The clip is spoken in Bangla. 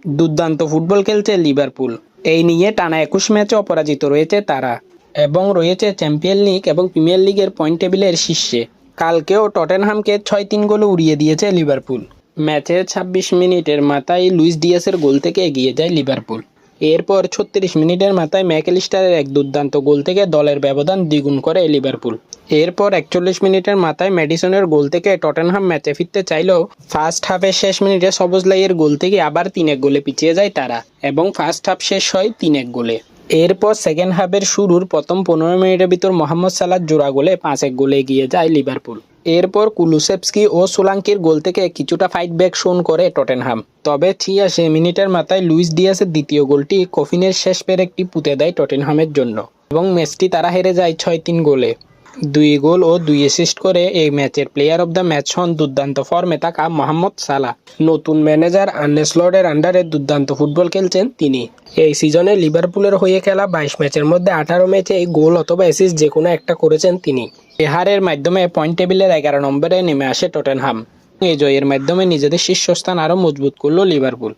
দুর্দান্ত ফুটবল খেলছে লিভারপুল। এই নিয়ে টানা ২১ ম্যাচে অপরাজিত রয়েছে তারা এবং রয়েছে চ্যাম্পিয়ন লিগ এবং প্রিমিয়ার লিগের পয়েন্ট টেবিলের শীর্ষে। কালকেও টটেনহামকে ৬-৩ গোলে উড়িয়ে দিয়েছে লিভারপুল। ম্যাচের ২৬ মিনিটের মাথায় লুইস ডিয়াসের গোল থেকে এগিয়ে যায় লিভারপুল। এরপর ৩৬ মিনিটের মাথায় ম্যাকঅ্যালিস্টারের এক দুর্দান্ত গোল থেকে দলের ব্যবধান দ্বিগুণ করে লিভারপুল। এরপর ৪১ মিনিটের মাথায় ম্যাডিসনের গোল থেকে টটেনহাম ম্যাচে ফিরতে চাইলেও ফার্স্ট হাফের শেষ মিনিটে সবোসলাইয়ের গোল থেকে আবার ৩-১ গোলে পিছিয়ে যায় তারা এবং ফার্স্ট হাফ শেষ হয় ৩-১ গোলে। এরপর সেকেন্ড হাফের শুরুর প্রথম ১৫ মিনিটের ভিতর মোহাম্মদ সালাহর জোড়া গোলে ৫-১ গোলে এগিয়ে যায় লিভারপুল। এরপর কুলুসেভস্কি ও সোলাঙ্কির গোল থেকে কিছুটা ফাইট ব্যাক শোন করে টটেনহাম। তবে ৮৬ মিনিটের মাথায় লুইস ডিয়াসের দ্বিতীয় গোলটি কফিনের শেষ পেরেকটি পুঁতে দেয় টটেনহামের জন্য এবং ম্যাচটি তারা হেরে যায় ৬-৩ গোলে। ২ গোল ও ২ অ্যাসিস্ট করে এই ম্যাচের প্লেয়ার অব দ্য ম্যাচ হন দুর্দান্ত ফর্মে থাকা মোহাম্মদ সালাহ। নতুন ম্যানেজার আর্নে স্লটের আন্ডারে দুর্দান্ত ফুটবল খেলছেন তিনি। এই সিজনে লিভারপুলের হয়ে খেলা ২২ ম্যাচের মধ্যে ১৮ ম্যাচে এই গোল অথবা অ্যাসিস্ট যে কোনো একটা করেছেন তিনি। এই হারের মাধ্যমে পয়েন্ট টেবিলের ১১ নম্বরে নেমে আসে টটেনহাম। এই জয়ের মাধ্যমে নিজেদের শীর্ষস্থান আরও মজবুত করল লিভারপুল।